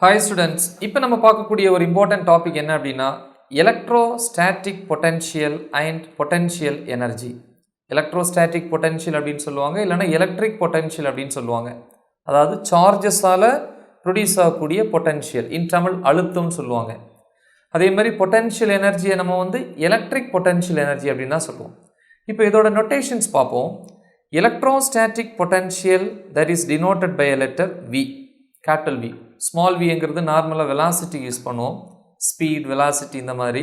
Hi students, இப்போ நம்ம பார்க்கக்கூடிய ஒரு important topic என்ன அப்படின்னா electrostatic potential and potential energy. Electrostatic potential அப்படின்னு சொல்லுவாங்க, இல்லைனா electric potential அப்படின்னு சொல்லுவாங்க. அதாவது சார்ஜஸால ப்ரொடியூஸ் ஆகக்கூடிய பொட்டன்ஷியல், இன் தமிழ் அழுத்தம்னு சொல்லுவாங்க. அதே மாதிரி பொட்டன்ஷியல் எனர்ஜியை நம்ம வந்து எலக்ட்ரிக் பொட்டன்ஷியல் எனர்ஜி அப்படின்னு தான் சொல்லுவோம். இப்போ இதோட நொட்டேஷன்ஸ் பார்ப்போம். Electrostatic potential that is denoted by a letter V, capital V. Small விங்கிறது நார்மலாக வெலாசிட்டி யூஸ் பண்ணுவோம், ஸ்பீட், வெலாசிட்டி இந்த மாதிரி.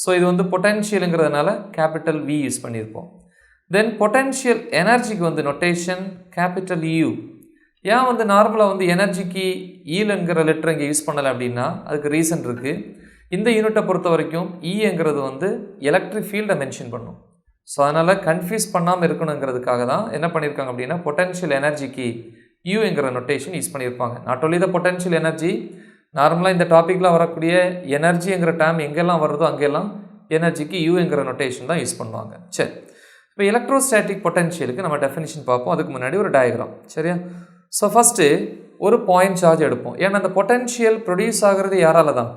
ஸோ இது வந்து பொட்டன்ஷியலுங்கிறதுனால கேபிட்டல் வி யூஸ் பண்ணியிருப்போம். தென் பொட்டன்ஷியல் எனர்ஜிக்கு வந்து நொட்டேஷன் கேபிட்டல் யூ. ஏன் வந்து நார்மலாக வந்து எனர்ஜிக்கு ஈலங்கிற லெட்டர் இங்கே யூஸ் பண்ணலை அப்படின்னா அதுக்கு ரீசன் இருக்குது. இந்த யூனிட்டை பொறுத்த வரைக்கும் ஈங்கிறது வந்து எலக்ட்ரிக் ஃபீல்டை மென்ஷன் பண்ணும். ஸோ அதனால் கன்ஃபியூஸ் பண்ணாமல் இருக்கணுங்கிறதுக்காக தான் என்ன பண்ணியிருக்காங்க அப்படின்னா பொட்டன்ஷியல் எனர்ஜிக்கு U என்கிற நொட்டேஷன் யூஸ் பண்ணியிருப்பாங்க. Not only the potential energy, நார்மலாக இந்த டாப்பிக்கில் வரக்கூடிய எனர்ஜிங்கிற டேம் எங்கெல்லாம் வருதோ அங்கெல்லாம் எனர்ஜிக்கு U என்கிற நொட்டேஷன் தான் யூஸ் பண்ணுவாங்க. சரி, இப்போ எலக்ட்ரோஸ்டாட்டிக் பொட்டன்ஷியலுக்கு நம்ம டெஃபினிஷன் பார்ப்போம். அதுக்கு முன்னாடி ஒரு டயக்ராம், சரியா? ஸோ ஃபஸ்ட்டு ஒரு பாயிண்ட் சார்ஜ் எடுப்போம். ஏன்னா அந்த பொட்டன்ஷியல் ப்ரொடியூஸ் ஆகிறது யாரால தான்?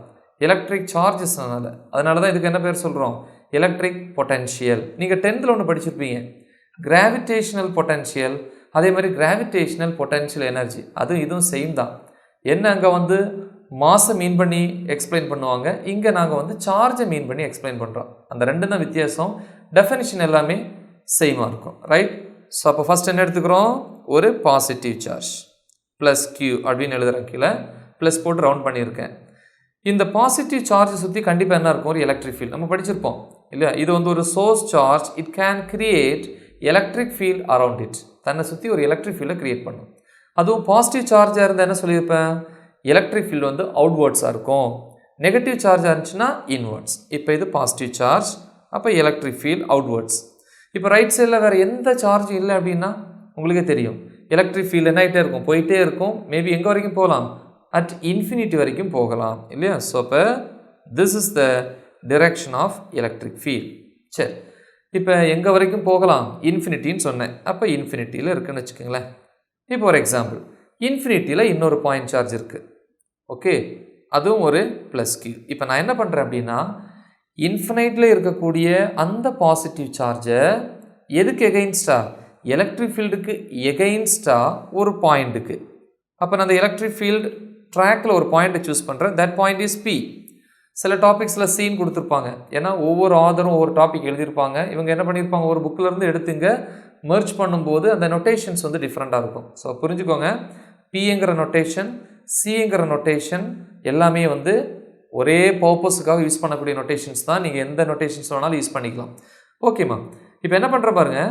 எலக்ட்ரிக் சார்ஜஸ்னால. அதனால தான் இதுக்கு என்ன பேர் சொல்கிறோம்? Electric potential. நீங்கள் 10th ஒன்று படிச்சிருப்பீங்க, கிராவிடேஷனல் பொட்டன்ஷியல், அதே மாதிரி கிராவிடேஷனல் பொட்டன்ஷியல் எனர்ஜி. அதுவும் இதுவும் சேம் தான். என்ன அங்கே வந்து மாஸை மீன் பண்ணி எக்ஸ்பிளைன் பண்ணுவாங்க, இங்கே நாங்கள் வந்து சார்ஜை மீன் பண்ணி எக்ஸ்பிளைன் பண்ணுறோம். அந்த ரெண்டு தான் வித்தியாசம். டெஃபினிஷன் எல்லாமே சேமாக இருக்கும், ரைட்? ஸோ அப்போ ஃபஸ்ட் என்ன எடுத்துக்கிறோம்? ஒரு பாசிட்டிவ் சார்ஜ் ப்ளஸ் கியூ அப்படின்னு எழுதுகிறேன், கீழே ப்ளஸ் போட்டு ரவுண்ட் பண்ணியிருக்கேன். இந்த பாசிட்டிவ் சார்ஜை சுற்றி கண்டிப்பாக என்ன இருக்கும்? ஒரு எலக்ட்ரிக் ஃபீல்ட். நம்ம படிச்சிருப்போம் இல்லையா? இது வந்து ஒரு source charge, it can create electric field around it. தன்னை சுற்றி ஒரு எலக்ட்ரிக் ஃபீல்டை க்ரியேட் பண்ணும். அதுவும் பாசிட்டிவ் சார்ஜாக இருந்தால் என்ன சொல்லியிருப்பேன்? எலக்ட்ரிக் ஃபீல்டு வந்து அவுட்வேர்ட்ஸாக இருக்கும். நெகட்டிவ் சார்ஜாக இருந்துச்சுன்னா இன்வர்ட்ஸ். இப்போ இது பாசிட்டிவ் சார்ஜ், அப்போ எலக்ட்ரிக் ஃபீல்ட் அவுட்வேர்ட்ஸ். இப்போ ரைட் சைடில் வேறு எந்த சார்ஜும் இல்லை அப்படின்னா உங்களுக்கே தெரியும், எலக்ட்ரிக் ஃபீல்டு என்ன ஆகிட்டே இருக்கும்? போயிட்டே இருக்கும். மேபி எங்கே வரைக்கும் போகலாம்? அட் இன்ஃபினிட்டி வரைக்கும் போகலாம் இல்லையா? ஸோ அப்போ this is the direction of electric field. சரி, இப்போ எங்கே வரைக்கும் போகலாம்? இன்ஃபினிட்டின்னு சொன்னேன். அப்போ இன்ஃபினிட்டியில் இருக்குதுன்னு வச்சுக்கோங்களேன். இப்போ ஒரு எக்ஸாம்பிள், இன்ஃபினிட்டியில் இன்னொரு பாயிண்ட் சார்ஜ் இருக்குது, ஓகே, அதுவும் ஒரு ப்ளஸ் கியூ. இப்போ நான் என்ன பண்ணுறேன் அப்படின்னா இன்ஃபினைட்டில் இருக்கக்கூடிய அந்த பாசிட்டிவ் சார்ஜை எதுக்கு எகெயின்ஸ்டாக? எலக்ட்ரிக் ஃபீல்டுக்கு எகெயின்ஸ்டாக ஒரு பாயிண்ட்டுக்கு. அப்போ நான் அந்த எலக்ட்ரிக் ஃபீல்டு ட்ராக்கில் ஒரு பாயிண்ட்டை சூஸ் பண்ணுறேன். That point is P. சில டாபிக்ஸில் சீன் கொடுத்துருப்பாங்க, ஏன்னா ஒவ்வொரு ஆதரும் ஒவ்வொரு டாபிக் எழுதியிருப்பாங்க. இவங்க என்ன பண்ணியிருப்பாங்க? ஒரு புக்கிலேருந்து எடுத்துங்க மெர்ஜ் பண்ணும்போது அந்த நொட்டேஷன்ஸ் வந்து டிஃப்ரெண்ட்டாக இருக்கும். ஸோ புரிஞ்சுக்கோங்க, பிங்கிற நொட்டேஷன், சிங்கிற நொட்டேஷன் எல்லாமே வந்து ஒரே பர்பஸுக்காக யூஸ் பண்ணக்கூடிய நொட்டேஷன்ஸ் தான். நீங்கள் எந்த நொட்டேஷன்ஸ் வேணாலும் யூஸ் பண்ணிக்கலாம். ஓகேம்மா, இப்போ என்ன பண்ணுற பாருங்க,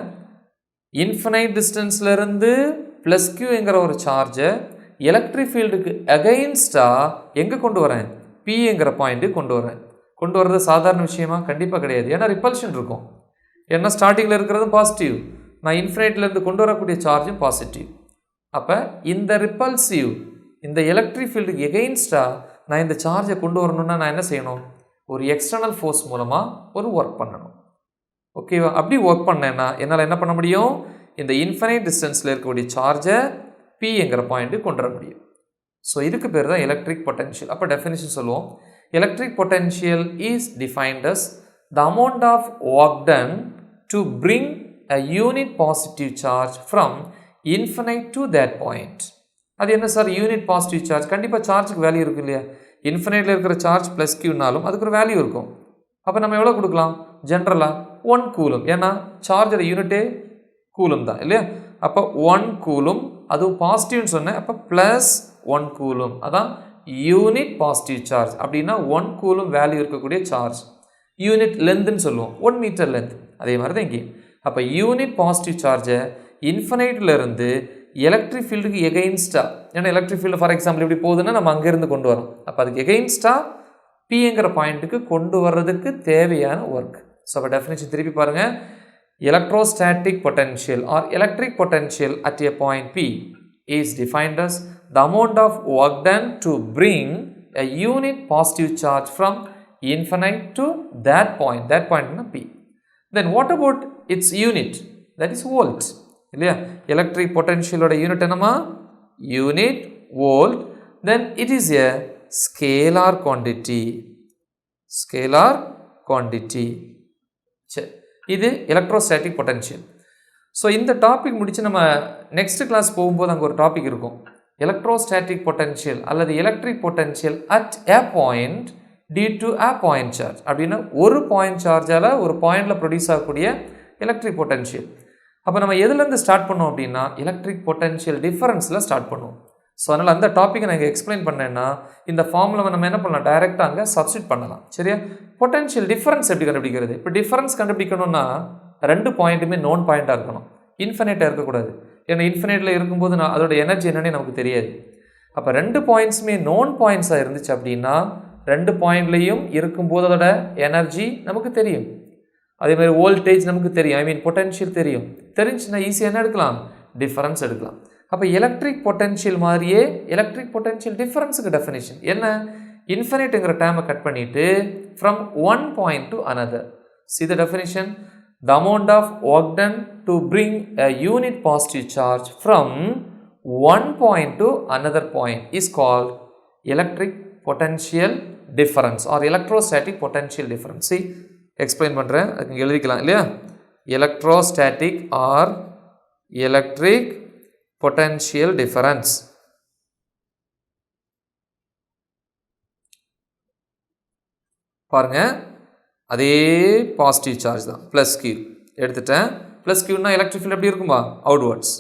இன்ஃபினைட் டிஸ்டன்ஸ்லேருந்து ப்ளஸ் கியூங்கிற ஒரு சார்ஜை எலக்ட்ரிக் ஃபீல்டுக்கு அகைன்ஸ்டாக எங்கே கொண்டு வரேன்? பிங்கிற பாயிண்ட்டு கொண்டு வர்றது சாதாரண விஷயமா? கண்டிப்பாக கிடையாது. ஏன்னா ரிப்பல்ஷன் இருக்கும். ஏன்னா ஸ்டார்டிங்கில் இருக்கிறது பாசிட்டிவ், நான் இன்ஃபினைட்லேருந்து கொண்டு வரக்கூடிய சார்ஜும் பாசிட்டிவ். அப்போ இந்த ரிப்பல்சிவ், இந்த எலக்ட்ரிக் ஃபீல்டுக்கு எகெயின்ஸ்டாக நான் இந்த சார்ஜை கொண்டு வரணும்னா நான் என்ன செய்யணும்? ஒரு எக்ஸ்டர்னல் ஃபோர்ஸ் மூலமாக ஒரு ஒர்க் பண்ணணும். ஓகேவா? அப்படி ஒர்க் பண்ணேன்னா என்னால் என்ன பண்ண முடியும்? இந்த இன்ஃபினைட் டிஸ்டன்ஸில் இருக்கக்கூடிய சார்ஜை பிங்கிற பாயிண்ட்டு கொண்டு வர முடியும். ஸோ இதுக்கு பேர் தான் எலக்ட்ரிக் பொட்டன்ஷியல். அப்போ டெஃபினிஷன் சொல்லுவோம், electric potential is defined as the amount of work done to bring a unit positive charge from infinite to that point. அது என்ன சார் யூனிட் பாசிட்டிவ் சார்ஜ்? கண்டிப்பாக சார்ஜுக்கு வேல்யூ இருக்கும் இல்லையா? இன்ஃபினைட்டில் இருக்கிற சார்ஜ் ப்ளஸ் கியூனாலும் அதுக்கு ஒரு வேல்யூ இருக்கும். அப்போ நம்ம எவ்வளோ கொடுக்கலாம்? ஜென்ரலாக 1 கூலும். ஏன்னா சார்ஜோட யூனிட்டே கூலும் தான் இல்லையா? அப்போ 1 கூலும், அதுவும் பாசிட்டிவ்னு சொன்னேன். அப்போ ப்ளஸ் 1 கூலும், அதான் யூனிட் பாசிட்டிவ் சார்ஜ். அப்படின்னா 1 கூலும் வேல்யூ இருக்கக்கூடிய சார்ஜ். யூனிட் லென்த்துன்னு சொல்லுவோம், 1 மீட்டர் லென்த். அதே மாதிரி தான் இங்கே. அப்போ யூனிட் பாசிட்டிவ் சார்ஜை இன்ஃபினைட்லேருந்து எலக்ட்ரிக் ஃபீல்டுக்கு எகெயின்ஸ்டாக, ஏன்னா எலக்ட்ரிக் ஃபீல்டு ஃபார் எக்ஸாம்பிள் இப்படி போகுதுன்னா நம்ம அங்கேருந்து கொண்டு வரோம். அப்போ அதுக்கு எகெயின்ஸ்டாக பிங்கிற பாயிண்ட்டுக்கு கொண்டு வர்றதுக்கு தேவையான ஒர்க். ஸோ அப்போ டெஃபினேஷன் திருப்பி பாருங்கள், electrostatic potential or electric potential at a point P is defined as the amount of work done to bring a unit positive charge from infinite to that point in P. Then what about its unit? That is volt. இல்லையா? Electric பொட்டன்ஷியலோட unit என்னமா? Unit volt. then it is a scalar quantity. Scalar quantity. இது electrostatic potential. So இந்த topic முடிச்சு நம்ம next class போகும்போது அங்கே ஒரு topic இருக்கும், எலக்ட்ரோஸ்டாட்டிக் பொட்டன்ஷியல் அல்லது electric potential at a point due to a point charge. அப்படின்னா ஒரு பாயிண்ட் சார்ஜால் ஒரு பாயிண்டில் ப்ரொடியூஸ் ஆகக்கூடிய எலக்ட்ரிக் பொட்டன்ஷியல். அப்போ நம்ம எதுலேருந்து ஸ்டார்ட் பண்ணோம் அப்படின்னா எலக்ட்ரிக் பொட்டன்ஷியல் டிஃபரன்ஸில் ஸ்டார்ட் பண்ணுவோம். ஸோ அதனால் அந்த டாப்பிக்கை நான் இங்கே எக்ஸ்பிளைன் பண்ணேன்னா இந்த ஃபார்முலாவை நம்ம என்ன பண்ணலாம், டைரெக்டாக அங்கே சப்ஸ்டிட் பண்ணலாம். சரியா? பொட்டன்ஷியல் டிஃபரன்ஸ் எப்படி கண்டுபிடிக்கிறது? இப்போ டிஃபரன்ஸ் கண்டுபிடிக்கணும்னா ரெண்டு பாயிண்ட்டுமே நோன் பாயிண்ட்டாக இருக்கணும், இன்ஃபினைட்டாக இருக்கக்கூடாது. ஏன்னா இன்ஃபினைட்டில் இருக்கும்போது அதோட எனர்ஜி என்னன்னே நமக்கு தெரியாது. அப்போ ரெண்டு பாயிண்ட்ஸுமே நோன் பாயிண்ட்ஸாக இருந்துச்சு அப்படின்னா ரெண்டு பாயிண்ட்லேயும் இருக்கும்போது அதோட எனர்ஜி நமக்கு தெரியும். அதேமாதிரி வோல்டேஜ் நமக்கு தெரியும், ஐ மீன் பொட்டன்ஷியல் தெரியும். தெரிஞ்சுன்னா ஈஸியாக என்ன எடுக்கலாம், டிஃபரன்ஸ் எடுக்கலாம். அப்போ எலக்ட்ரிக் பொட்டன்ஷியல் மாதிரியே எலக்ட்ரிக் பொட்டன்ஷியல் டிஃபரன்ஸுக்கு டெஃபினேஷன் என்ன, இன்ஃபினைட்டுங்கிற டேமை கட் பண்ணிவிட்டு from one point to another. See the definition? The amount of work done to bring a unit positive charge from one point to another point is called electric potential difference or electrostatic potential difference. See, explain பண்றேன், அதுக்கு எழுதிக்கலாம் இல்லையா? Electrostatic or electric potential difference. பாருங்க, அதே positive charge தான், plus Q எடுத்துட்டேன். Plus கியூனா electric field எப்படி இருக்குமா, அவுட்வர்ட்ஸ்.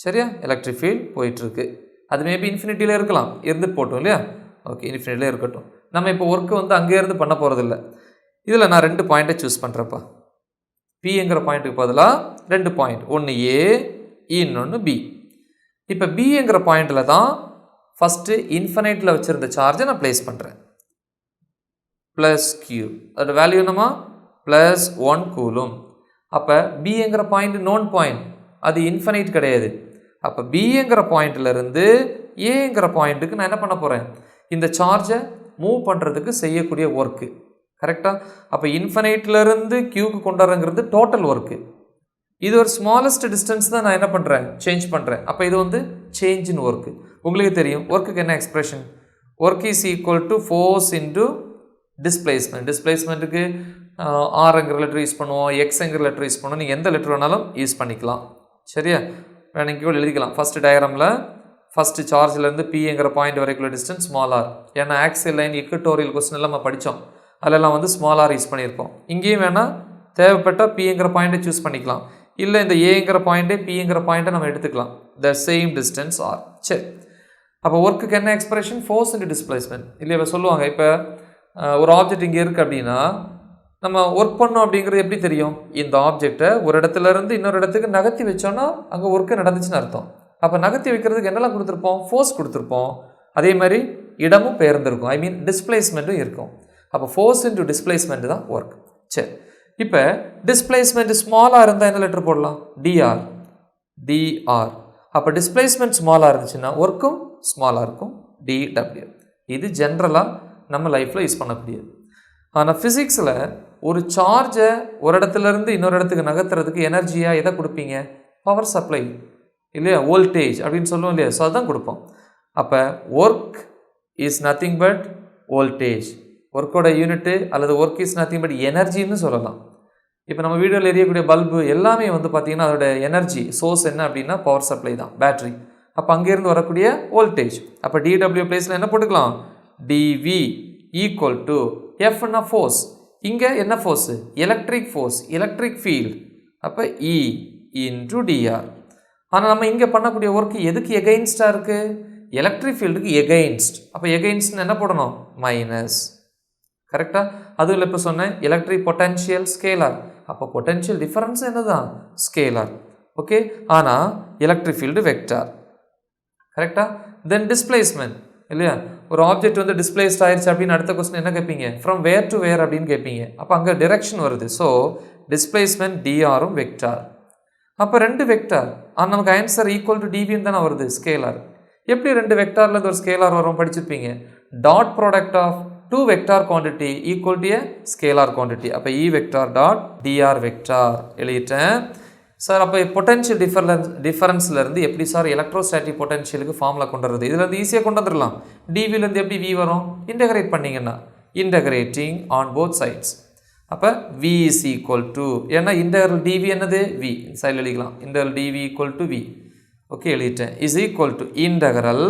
சரியா? எலக்ட்ரிக் ஃபீல்டு போயிட்டுருக்கு. அது மேபி இன்ஃபினிட்டியில் இருக்கலாம், இருந்துட்டு போட்டோம் இல்லையா? ஓகே, இன்ஃபினிட்டியில் இருக்கட்டும். நம்ம இப்போ ஒர்க்கு வந்து அங்கேருந்து பண்ண போகிறதில்ல. இதில் நான் ரெண்டு பாயிண்ட்டை சூஸ் பண்ணுறப்பா. பிங்கிற பாயிண்ட்டுக்கு பதிலாக ரெண்டு பாயிண்ட், ஒன்று ஏ, இன்னொன்று பி. இப்போ பிங்கிற பாயிண்டில் தான் ஃபஸ்ட்டு இன்ஃபினைட்டில் வச்சுருந்த சார்ஜை நான் ப்ளேஸ் பண்ணுறேன். ப்ளஸ் கியூ, அதோட வேல்யூ என்னமா, ப்ளஸ் 1 கூலும். அப்போ பிங்கிற பாயிண்ட் நோன் பாயிண்ட், அது இன்ஃபினைட் கிடையாது. அப்போ பிங்கிற பாயிண்ட்லேருந்து ஏங்கிற பாயிண்ட்டுக்கு நான் என்ன பண்ண போகிறேன், இந்த சார்ஜை மூவ் பண்ணுறதுக்கு செய்யக்கூடிய ஒர்க்கு. கரெக்டாக? அப்போ இன்ஃபினைட்லேருந்து கியூக்கு கொண்டாடுறங்கிறது டோட்டல் ஒர்க்கு. இது ஒரு ஸ்மாலஸ்ட் டிஸ்டன்ஸ் தான் நான் என்ன பண்ணுறேன், சேஞ்ச் பண்ணுறேன். அப்போ இது வந்து சேஞ்ச் இன் ஒர்க்கு. உங்களுக்கு தெரியும் ஒர்க்குக்கு என்ன expression, work is equal to force into displacement. டிஸ்பிளேஸ்மெண்ட்டுக்கு ஆர்ங்கிற லெட்டர் யூஸ் பண்ணுவோம், எக்ஸுங்கிற லெட்டர் யூஸ் பண்ணுவோம். நீங்கள் எந்த லெட்டர் வேணாலும் யூஸ் பண்ணிக்கலாம். சரியா? வேணுங்க கூட எழுதிக்கலாம். ஃபஸ்ட்டு டயக்ராமில் ஃபஸ்ட்டு சார்ஜ்லேருந்து பிங்கிற பாயிண்ட் வரைக்குள்ள டிஸ்டன்ஸ் ஸ்மால் ஆர். ஏன்னா ஆக்சியல் லைன் இக்குட்டோரியல் கொஸ்டின் எல்லாம் நம்ம படித்தோம், அதெல்லாம் வந்து ஸ்மால் ஆர் யூஸ் பண்ணியிருப்போம். இங்கேயும் வேணால் தேவைப்பட்டால் பிங்கிற பாயிண்ட்டை சூஸ் பண்ணிக்கலாம். இல்லை இந்த ஏங்கிற பாயிண்ட்டே பிங்கிற பாயிண்ட்டை நம்ம எடுத்துக்கலாம். The same distance r. சரி, அப்போ ஒர்க்குக்கு என்ன எக்ஸ்பிரஷன், ஃபோர்ஸ் இன்டு டிஸ்பிளேஸ்மெண்ட். இல்லையா? இப்போ சொல்லுவாங்க, இப்போ ஒரு ஆப்ஜெக்ட் இங்கே இருக்குது அப்படின்னா நம்ம ஒர்க் பண்ணோம் அப்படிங்கிறது எப்படி தெரியும், இந்த ஆப்ஜெக்டை ஒரு இடத்துலேருந்து இன்னொரு இடத்துக்கு நகர்த்தி வச்சோன்னா அங்கே ஒர்க்கு நடந்துச்சுன்னு அர்த்தம். அப்போ நகர்த்தி வைக்கிறதுக்கு என்னெல்லாம் கொடுத்துருப்போம், ஃபோர்ஸ் கொடுத்துருப்போம். அதே மாதிரி இடமும் பெயர்ந்துருக்கும், ஐ மீன் டிஸ்பிளேஸ்மெண்ட்டும் இருக்கும். அப்போ ஃபோர்ஸ் இன்டு டிஸ்பிளேஸ்மெண்ட் தான் ஒர்க். சரி, இப்போ டிஸ்பிளேஸ்மெண்ட் ஸ்மாலாக இருந்தால் என்ன லெட்டர் போடலாம், டிஆர். டிஆர். அப்போ டிஸ்பிளேஸ்மெண்ட் ஸ்மாலாக இருந்துச்சுன்னா ஒர்க்கும் ஸ்மாலாக இருக்கும், டிடபிள்யூ. இது ஜென்ரலாக நம்ம லைஃப்பில் யூஸ் பண்ணக்கூடியது. ஆனால் ஃபிசிக்ஸில் ஒரு சார்ஜை ஒரு இடத்துலேருந்து இன்னொரு இடத்துக்கு நகர்த்துறதுக்கு எனர்ஜியாக எதை கொடுப்பீங்க, பவர் சப்ளை இல்லையா, வோல்டேஜ் அப்படின்னு சொல்லுவோம் இல்லையா? ஸோ அதுதான் கொடுப்போம். அப்போ work is nothing but voltage. ஒர்க்கோட யூனிட்டு அல்லது ஒர்க் இஸ் நத்திங் பட் எனர்ஜின்னு சொல்லலாம். இப்போ நம்ம வீடியோவில் எரியக்கூடிய பல்பு எல்லாமே வந்து பார்த்திங்கன்னா அதோட எனர்ஜி சோர்ஸ் என்ன அப்படின்னா பவர் சப்ளை தான், பேட்ரி. அப்போ அங்கேருந்து வரக்கூடிய வோல்டேஜ். அப்போ டிடபிள்யூ பிளேஸில் என்ன போட்டுக்கலாம், டிவி ஈக்குவல் டு எஃப்னா ஃபோர்ஸ். இங்கே என்ன force, electric force, electric field. அப்போ இ இன்டு டிஆர். ஆனால் நம்ம இங்கே பண்ணக்கூடிய ஒர்க்கு எதுக்கு எகெயின்ஸ்டாக இருக்குது, எலக்ட்ரிக் ஃபீல்டுக்கு எகெயின்ஸ்ட். அப்போ எகெயின்ஸ்ட்னு என்ன போடணும், மைனஸ். கரெக்டாக? அதுவும் இப்போ சொன்னேன் எலக்ட்ரிக் பொட்டன்ஷியல் ஸ்கேலார். அப்போ பொட்டன்ஷியல் டிஃபரன்ஸ் என்னதான், ஸ்கேலார். ஓகே, ஆனால் எலக்ட்ரிக் ஃபீல்டு வெக்டார். கரெக்டாக? தென் டிஸ்பிளேஸ்மெண்ட் இல்லையா, ஒரு ஆப்ஜெக்ட் வந்து டிஸ்பிளேஸ்ட் ஆயிடுச்சு அப்படின்னு அடுத்த கொஸ்டின் என்ன கேட்பீங்க, ஃப்ரம் வேர் டு வேர் அப்படின்னு கேட்பீங்க. அப்போ அங்கே டிரெக்ஷன் வருது. ஸோ டிஸ்பிளேஸ்மெண்ட் டிஆரும் வெக்டார். அப்போ ரெண்டு வெக்டார், ஆனால் நமக்கு ஆன்சர் ஈக்குவல் டு டிவின்னு தானே வருது, ஸ்கேலார். எப்படி ரெண்டு வெக்டார்லேருந்து ஒரு ஸ்கேலார் வரும் படிச்சிருப்பீங்க, dot product of two vector quantity equal to a scalar quantity. அப்போ E vector dot dr vector எழுதிட்டேன். சார் அப்போ பொட்டன்ஷியல் டிஃபரன்ஸ்லேருந்து எப்படி சார் எலக்ட்ரோஸ்டாட்டிக் பொட்டன்ஷியலுக்கு ஃபார்முலா கொண்டு வரது? இதுலேருந்து ஈஸியாக கொண்டு வந்துடலாம். டிவிலேருந்து எப்படி வி வரும்? இன்டகிரேட் பண்ணிங்கன்னா இன்டகிரேட்டிங் ஆன் போத் சைட்ஸ். அப்போ v is equal to, ஏன்னா இன்டகரல் dv என்னது v, சைடில் எழுதிக்கலாம். Integral dv equal to v, okay எழுதிட்டேன், is equal to integral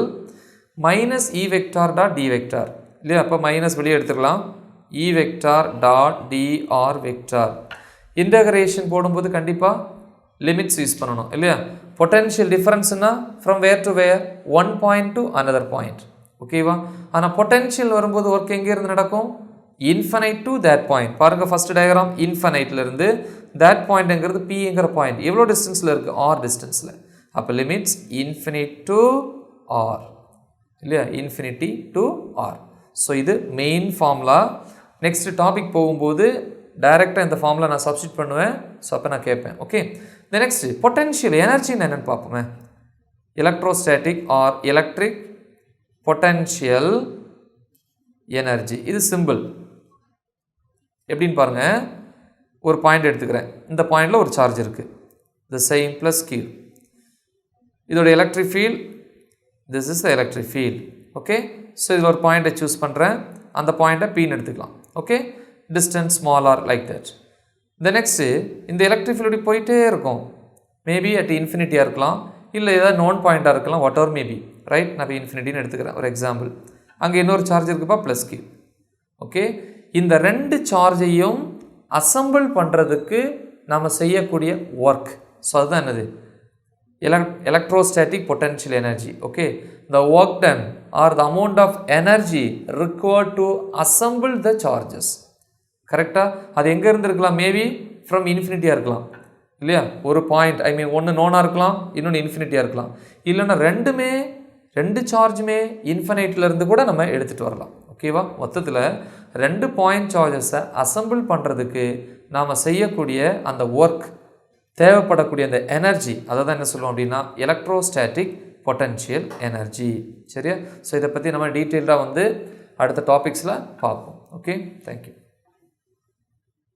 minus e vector dot d vector இல்லையா? அப்போ மைனஸ் வெளியே எடுத்துக்கலாம், e vector dot dr vector. Integration போடும்போது கண்டிப்பாக லிமிட்ஸ் யூஸ் பண்ணணும் இல்லையா? பொட்டன்ஷியல் டிஃபரன்ஸ்னா from where to where, one point to another point, ஓகேவா? ஆனால் பொட்டன்ஷியல் வரும்போது ஒர்க் எங்கேருந்து நடக்கும்? Infinite to that point. பாருங்கள் ஃபஸ்ட் டயக்ராம், இன்ஃபனைட்லேருந்து தேட் பாயிண்ட்ங்கிறது பிங்கிற பாயிண்ட் எவ்வளோ டிஸ்டன்ஸில் இருக்குது? ஆர் டிஸ்டன்ஸில். அப்போ லிமிட்ஸ் இன்ஃபினிட் டு ஆர் இல்லையா? Infinity to r. ஸோ இது மெயின் ஃபார்முலா. நெக்ஸ்ட் டாபிக் போகும்போது டைரெக்டாக இந்த ஃபார்முலா நான் சப்ஸ்டிட் பண்ணுவேன். ஸோ அப்போ நான் கேட்பேன். ஓகே, இந்த நெக்ஸ்ட் பொட்டன்ஷியல் எனர்ஜின்னு என்னென்னு பார்ப்போமே. Electrostatic or electric potential energy. இது சிம்பிள் எப்படின்னு பாருங்கள். ஒரு பாயிண்ட் எடுத்துக்கிறேன், இந்த பாயிண்டில் ஒரு சார்ஜ் இருக்குது, த சேம் ப்ளஸ் கியூ. இதோட electric field, this is the electric field. Okay, so இதில் ஒரு பாயிண்ட்டை சூஸ் பண்ணுறேன், அந்த பாயிண்ட்டை பீன்னு எடுத்துக்கலாம். Okay, distance small r like that. இந்த நெக்ஸ்ட்டு இந்த எலக்ட்ரிக் ஃபீல்டு போயிட்டே இருக்கும். மேபி அட் இன்ஃபினிட்டியாக இருக்கலாம், இல்லை ஏதாவது நோன் பாயிண்ட்டாக இருக்கலாம், வாட் எவர் மேபி, ரைட்? நான் இப்போ இன்ஃபினிட்டின்னு எடுத்துக்கிறேன் ஒரு எக்ஸாம்பிள். அங்கே இன்னொரு சார்ஜ் இருக்குப்பா, ப்ளஸ் கியூ. ஓகே, இந்த ரெண்டு சார்ஜையும் அசம்பிள் பண்ணுறதுக்கு நாம் செய்யக்கூடிய ஒர்க், ஸோ அதுதான் என்னது? Electrostatic potential energy. Okay, the work done or the amount of energy required to assemble the charges. கரெக்டாக? அது எங்கே இருந்து இருக்கலாம்? மேபி ஃப்ரம் இன்ஃபினிட்டியாக இருக்கலாம் இல்லையா? ஒரு பாயிண்ட், ஐ மீன் ஒன்று நோனாக இருக்கலாம், இன்னொன்று இன்ஃபினிட்டியாக இருக்கலாம், இல்லைன்னா ரெண்டு சார்ஜுமே இன்ஃபினைட்லேருந்து கூட நம்ம எடுத்துகிட்டு வரலாம். ஓகேவா? மொத்தத்தில் ரெண்டு பாயிண்ட் சார்ஜஸை அசம்பிள் பண்ணுறதுக்கு நாம் செய்யக்கூடிய அந்த ஒர்க், தேவைப்படக்கூடிய அந்த எனர்ஜி, அதை தான் என்ன சொல்லுவோம் அப்படின்னா எலக்ட்ரோஸ்டாட்டிக் பொட்டன்ஷியல் எனர்ஜி. சரியா? ஸோ இதை பற்றி நம்ம டீட்டெயில்டாக அடுத்த டாபிக்ஸில் பார்ப்போம். Okay, thank you.